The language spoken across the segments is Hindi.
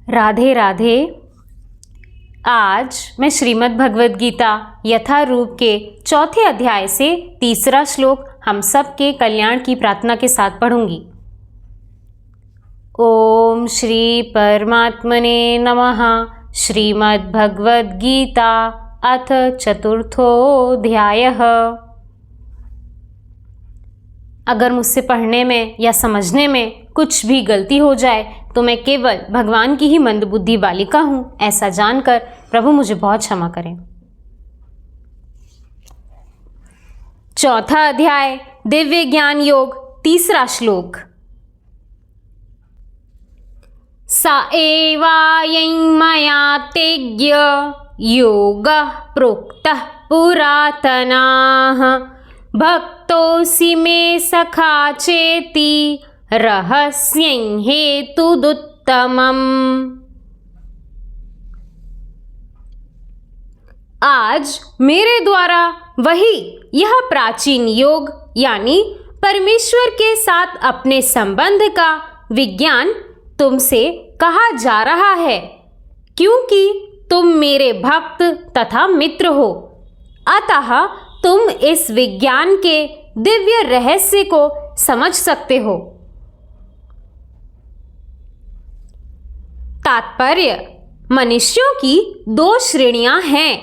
राधे राधे। आज मैं श्रीमद् भगवद गीता यथारूप के चौथे अध्याय से तीसरा श्लोक हम सब के कल्याण की प्रार्थना के साथ पढ़ूंगी। ओम श्री परमात्मने नमः। श्रीमद् भगवद गीता अथ चतुर्थोऽध्यायः। अगर मुझसे पढ़ने में या समझने में कुछ भी गलती हो जाए तो मैं केवल भगवान की ही मंदबुद्धि बालिका हूँ, ऐसा जानकर प्रभु मुझे बहुत क्षमा करें। चौथा अध्याय दिव्य ज्ञान योग, तीसरा श्लोक। सा एवायं मया तेज्य योगः प्रोक्तः पुरातनाः भक्तोऽसि मे सखा चेति रहस्यं हेतुदुत्तमम्। आज मेरे द्वारा वही यह प्राचीन योग यानी परमेश्वर के साथ अपने संबंध का विज्ञान तुमसे कहा जा रहा है, क्योंकि तुम मेरे भक्त तथा मित्र हो। अतः तुम इस विज्ञान के दिव्य रहस्य को समझ सकते हो। तात्पर्य, मनुष्यों की दो श्रेणियां हैं,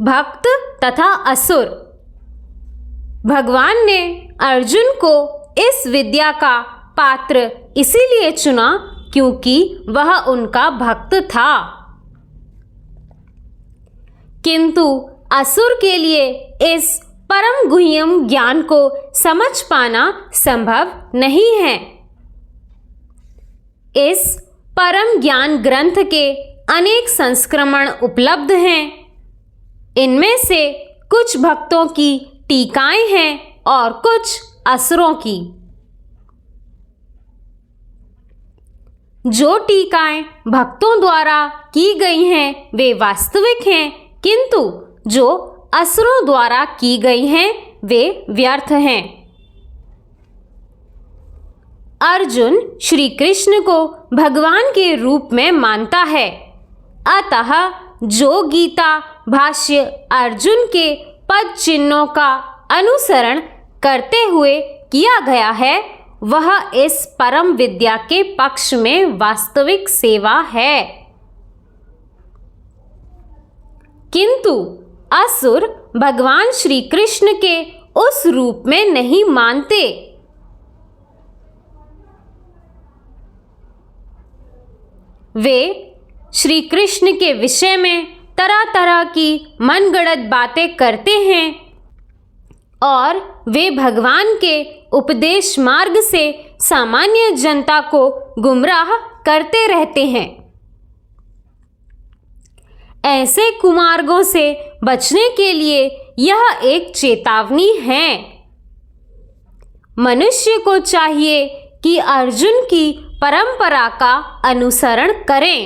भक्त तथा असुर। भगवान ने अर्जुन को इस विद्या का पात्र इसीलिए चुना क्योंकि वह उनका भक्त था, किंतु असुर के लिए इस परम गुह्यम ज्ञान को समझ पाना संभव नहीं है। इस परम ज्ञान ग्रंथ के अनेक संस्करण उपलब्ध हैं। इनमें से कुछ भक्तों की टीकाएं हैं और कुछ असुरों की। जो टीकाएं भक्तों द्वारा की गई हैं वे वास्तविक हैं, किंतु जो असुरों द्वारा की गई हैं वे व्यर्थ हैं। अर्जुन श्री कृष्ण को भगवान के रूप में मानता है, अतः जो गीता भाष्य अर्जुन के पद चिन्हों का अनुसरण करते हुए किया गया है वह इस परम विद्या के पक्ष में वास्तविक सेवा है। किंतु असुर भगवान श्री कृष्ण के उस रूप में नहीं मानते। वे श्री कृष्ण के विषय में तरह तरह की मनगढ़ंत बातें करते हैं और वे भगवान के उपदेश मार्ग से सामान्य जनता को गुमराह करते रहते हैं। ऐसे कुमार्गों से बचने के लिए यह एक चेतावनी है। मनुष्य को चाहिए कि अर्जुन की परंपरा का अनुसरण करें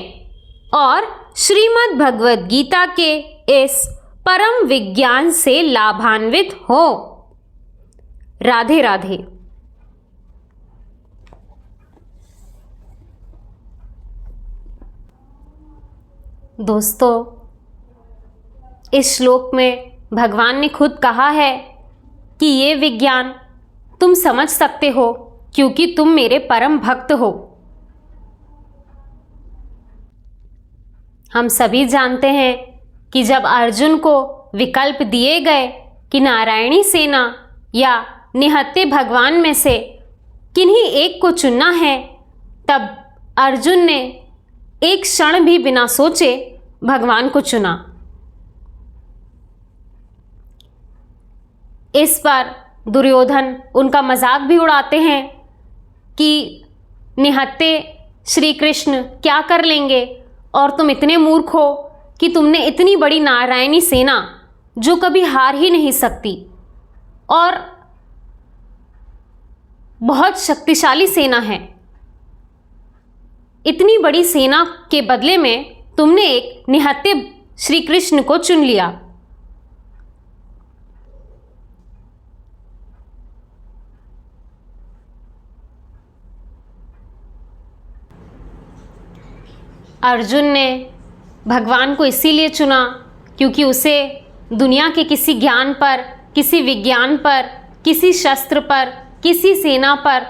और श्रीमद् भगवद गीता के इस परम विज्ञान से लाभान्वित हो। राधे राधे। दोस्तों, इस श्लोक में भगवान ने खुद कहा है कि ये विज्ञान तुम समझ सकते हो क्योंकि तुम मेरे परम भक्त हो। हम सभी जानते हैं कि जब अर्जुन को विकल्प दिए गए कि नारायणी सेना या निहत्थे भगवान में से किन्हीं एक को चुनना है, तब अर्जुन ने एक क्षण भी बिना सोचे भगवान को चुना। इस पर दुर्योधन उनका मजाक भी उड़ाते हैं कि निहत्थे श्री कृष्ण क्या कर लेंगे और तुम इतने मूर्ख हो कि तुमने इतनी बड़ी नारायणी सेना जो कभी हार ही नहीं सकती और बहुत शक्तिशाली सेना है, इतनी बड़ी सेना के बदले में तुमने एक निहत्थे श्री कृष्ण को चुन लिया। अर्जुन ने भगवान को इसीलिए चुना क्योंकि उसे दुनिया के किसी ज्ञान पर, किसी विज्ञान पर, किसी शस्त्र पर, किसी सेना पर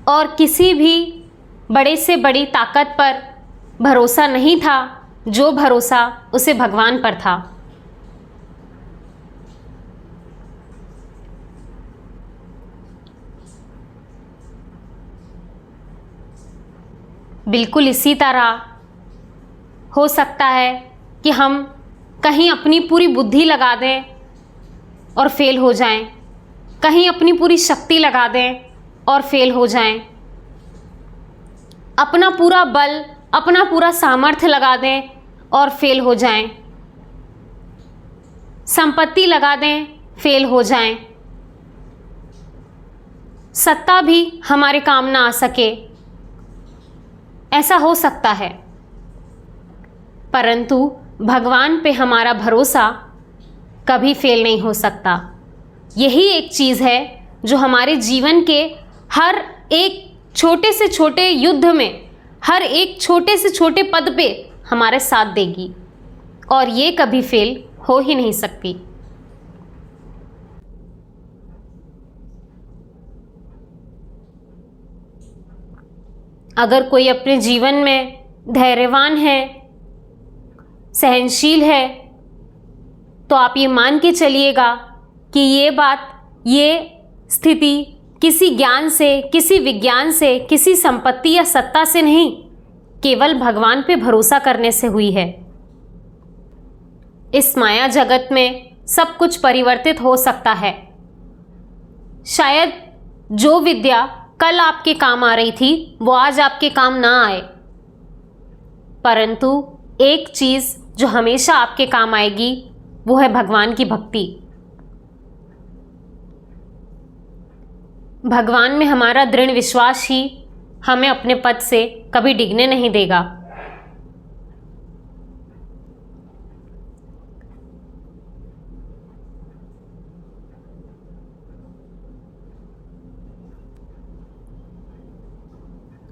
और किसी भी बड़े से बड़ी ताकत पर भरोसा नहीं था, जो भरोसा उसे भगवान पर था। बिल्कुल इसी तरह हो सकता है कि हम कहीं अपनी पूरी बुद्धि लगा दें और फेल हो जाएं, कहीं अपनी पूरी शक्ति लगा दें और फेल हो जाएं, अपना पूरा बल, अपना पूरा सामर्थ्य लगा दें और फेल हो जाएं, संपत्ति लगा दें, फेल हो जाएं, सत्ता भी हमारे काम ना आ सके, ऐसा हो सकता है। परंतु भगवान पे हमारा भरोसा कभी फेल नहीं हो सकता। यही एक चीज़ है जो हमारे जीवन के हर एक छोटे से छोटे युद्ध में, हर एक छोटे से छोटे पद पे हमारे साथ देगी और ये कभी फेल हो ही नहीं सकती। अगर कोई अपने जीवन में धैर्यवान है, सहनशील है, तो आप ये मान के चलिएगा कि ये बात, ये स्थिति किसी ज्ञान से, किसी विज्ञान से, किसी संपत्ति या सत्ता से नहीं, केवल भगवान पे भरोसा करने से हुई है। इस माया जगत में सब कुछ परिवर्तित हो सकता है। शायद जो विद्या कल आपके काम आ रही थी वो आज आपके काम ना आए, परंतु एक चीज़ जो हमेशा आपके काम आएगी वो है भगवान की भक्ति। भगवान में हमारा दृढ़ विश्वास ही हमें अपने पद से कभी डिगने नहीं देगा।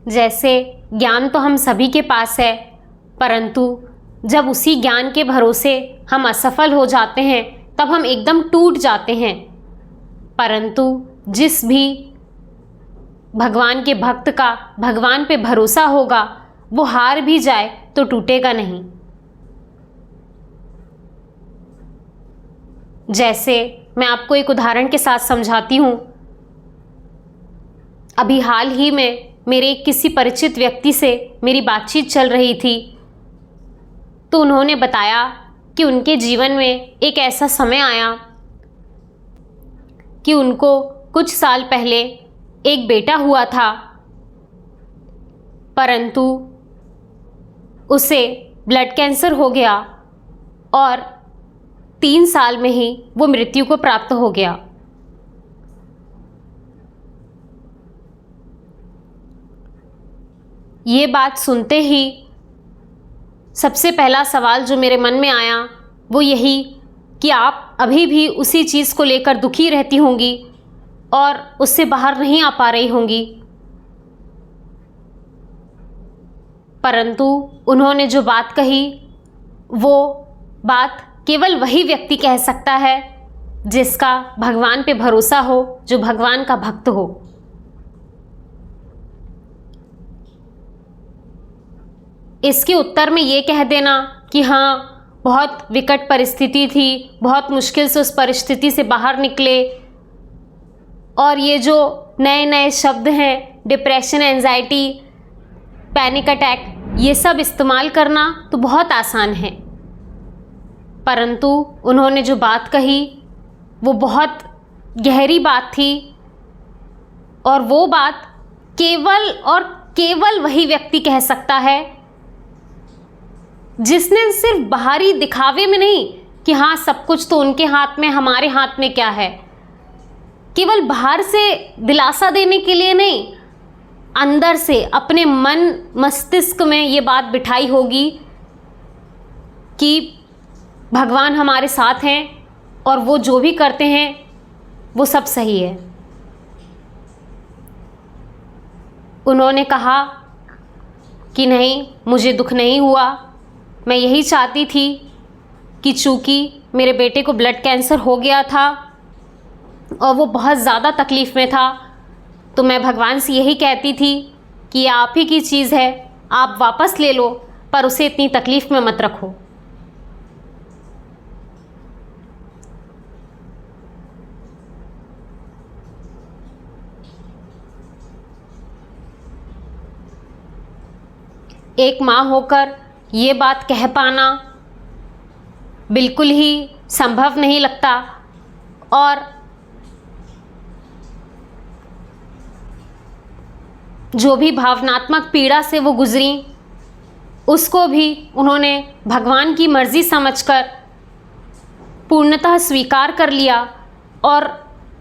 जैसे ज्ञान तो हम सभी के पास है, परंतु जब उसी ज्ञान के भरोसे हम असफल हो जाते हैं तब हम एकदम टूट जाते हैं। परंतु जिस भी भगवान के भक्त का भगवान पे भरोसा होगा वो हार भी जाए तो टूटेगा नहीं। जैसे मैं आपको एक उदाहरण के साथ समझाती हूँ। अभी हाल ही में मेरे किसी परिचित व्यक्ति से मेरी बातचीत चल रही थी, तो उन्होंने बताया कि उनके जीवन में एक ऐसा समय आया कि उनको कुछ साल पहले एक बेटा हुआ था, परंतु उसे ब्लड कैंसर हो गया और 3 साल में ही वो मृत्यु को प्राप्त हो गया। ये बात सुनते ही सबसे पहला सवाल जो मेरे मन में आया वो यही कि आप अभी भी उसी चीज़ को लेकर दुखी रहती होंगी और उससे बाहर नहीं आ पा रही होंगी। परंतु उन्होंने जो बात कही वो बात केवल वही व्यक्ति कह सकता है जिसका भगवान पे भरोसा हो, जो भगवान का भक्त हो। इसके उत्तर में ये कह देना कि हाँ बहुत विकट परिस्थिति थी, बहुत मुश्किल से उस परिस्थिति से बाहर निकले, और ये जो नए नए शब्द हैं डिप्रेशन, एंजाइटी, पैनिक अटैक, ये सब इस्तेमाल करना तो बहुत आसान है। परंतु उन्होंने जो बात कही वो बहुत गहरी बात थी और वो बात केवल और केवल वही व्यक्ति कह सकता है जिसने सिर्फ बाहरी दिखावे में नहीं कि हाँ सब कुछ तो उनके हाथ में, हमारे हाथ में क्या है, केवल बाहर से दिलासा देने के लिए नहीं, अंदर से अपने मन मस्तिष्क में ये बात बिठाई होगी कि भगवान हमारे साथ हैं और वो जो भी करते हैं वो सब सही है। उन्होंने कहा कि नहीं, मुझे दुख नहीं हुआ, मैं यही चाहती थी कि चूँकि मेरे बेटे को ब्लड कैंसर हो गया था और वो बहुत ज़्यादा तकलीफ़ में था, तो मैं भगवान से यही कहती थी कि ये आप ही की चीज़ है, आप वापस ले लो, पर उसे इतनी तकलीफ़ में मत रखो। एक माँ होकर ये बात कह पाना बिल्कुल ही संभव नहीं लगता, और जो भी भावनात्मक पीड़ा से वो गुजरी, उसको भी उन्होंने भगवान की मर्ज़ी समझकर पूर्णतः स्वीकार कर लिया और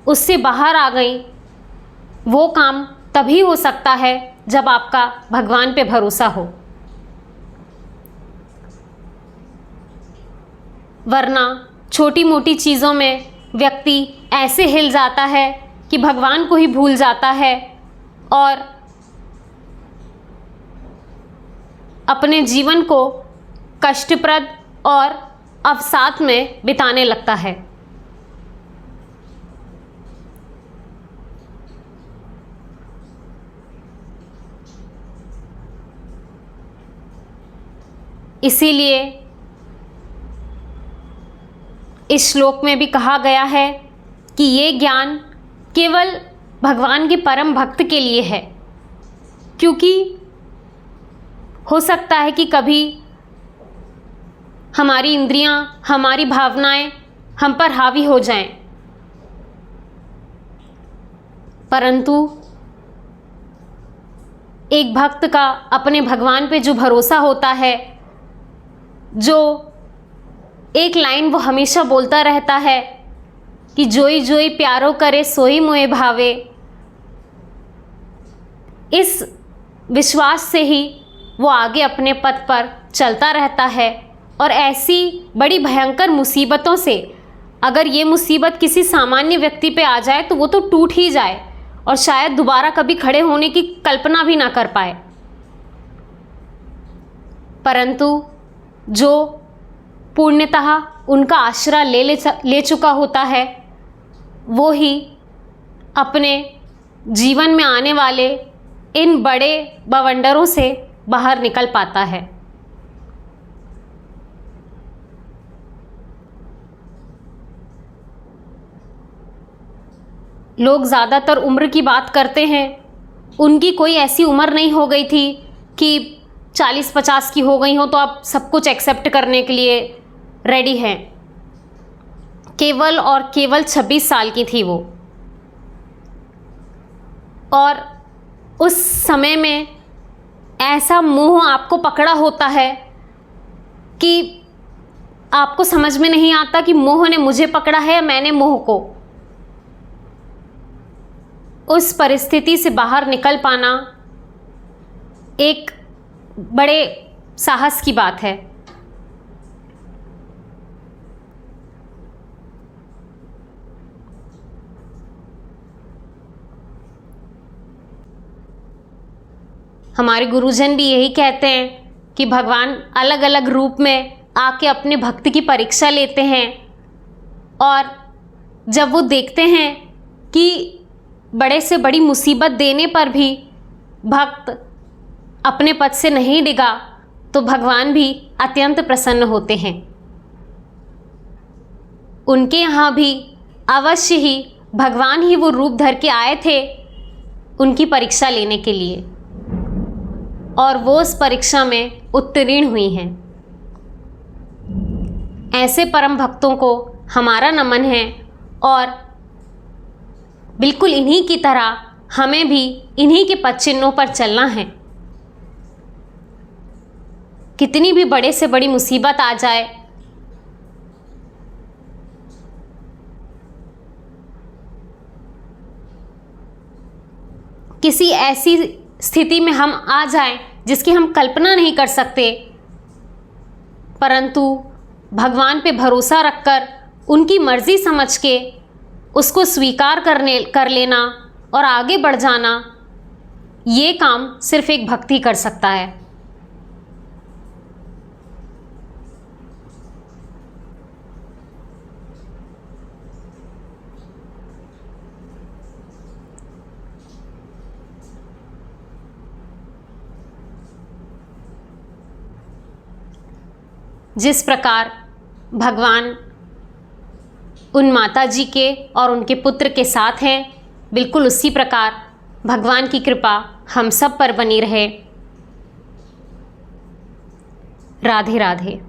उससे बाहर आ गई। वो काम तभी हो सकता है जब आपका भगवान पे भरोसा हो, वरना छोटी मोटी चीज़ों में व्यक्ति ऐसे हिल जाता है कि भगवान को ही भूल जाता है और अपने जीवन को कष्टप्रद और अवसाद में बिताने लगता है। इसीलिए इस श्लोक में भी कहा गया है कि ये ज्ञान केवल भगवान के परम भक्त के लिए है, क्योंकि हो सकता है कि कभी हमारी इंद्रियां, हमारी भावनाएं हम पर हावी हो जाएं, परंतु एक भक्त का अपने भगवान पे जो भरोसा होता है, जो एक लाइन वो हमेशा बोलता रहता है कि जोई जोई प्यारो करे सोई मोए भावे, इस विश्वास से ही वो आगे अपने पथ पर चलता रहता है। और ऐसी बड़ी भयंकर मुसीबतों से अगर ये मुसीबत किसी सामान्य व्यक्ति पे आ जाए तो वो तो टूट ही जाए और शायद दोबारा कभी खड़े होने की कल्पना भी ना कर पाए, परंतु जो पूर्णतः उनका आश्रय ले चुका होता है, वो ही अपने जीवन में आने वाले इन बड़े बवंडरों से बाहर निकल पाता है। लोग ज़्यादातर उम्र की बात करते हैं, उनकी कोई ऐसी उम्र नहीं हो गई थी कि 40-50 की हो गई हो तो आप सब कुछ एक्सेप्ट करने के लिए रेडी हैं। केवल और केवल 26 साल की थी वो, और उस समय में ऐसा मोह आपको पकड़ा होता है कि आपको समझ में नहीं आता कि मोह ने मुझे पकड़ा है या मैंने मोह को। उस परिस्थिति से बाहर निकल पाना एक बड़े साहस की बात है। हमारे गुरुजन भी यही कहते हैं कि भगवान अलग अलग रूप में आके अपने भक्त की परीक्षा लेते हैं, और जब वो देखते हैं कि बड़े से बड़ी मुसीबत देने पर भी भक्त अपने पद से नहीं डिगा, तो भगवान भी अत्यंत प्रसन्न होते हैं। उनके यहाँ भी अवश्य ही भगवान ही वो रूप धर के आए थे उनकी परीक्षा लेने के लिए, और वो उस परीक्षा में उत्तीर्ण हुई हैं। ऐसे परम भक्तों को हमारा नमन है, और बिल्कुल इन्हीं की तरह हमें भी इन्हीं के पद चिन्हों पर चलना है। कितनी भी बड़े से बड़ी मुसीबत आ जाए, किसी ऐसी स्थिति में हम आ जाएं जिसकी हम कल्पना नहीं कर सकते, परंतु भगवान पे भरोसा रखकर उनकी मर्ज़ी समझ के उसको स्वीकार कर लेना और आगे बढ़ जाना, ये काम सिर्फ एक भक्त ही कर सकता है। जिस प्रकार भगवान उन माता जी के और उनके पुत्र के साथ हैं, बिल्कुल उसी प्रकार भगवान की कृपा हम सब पर बनी रहे। राधे राधे।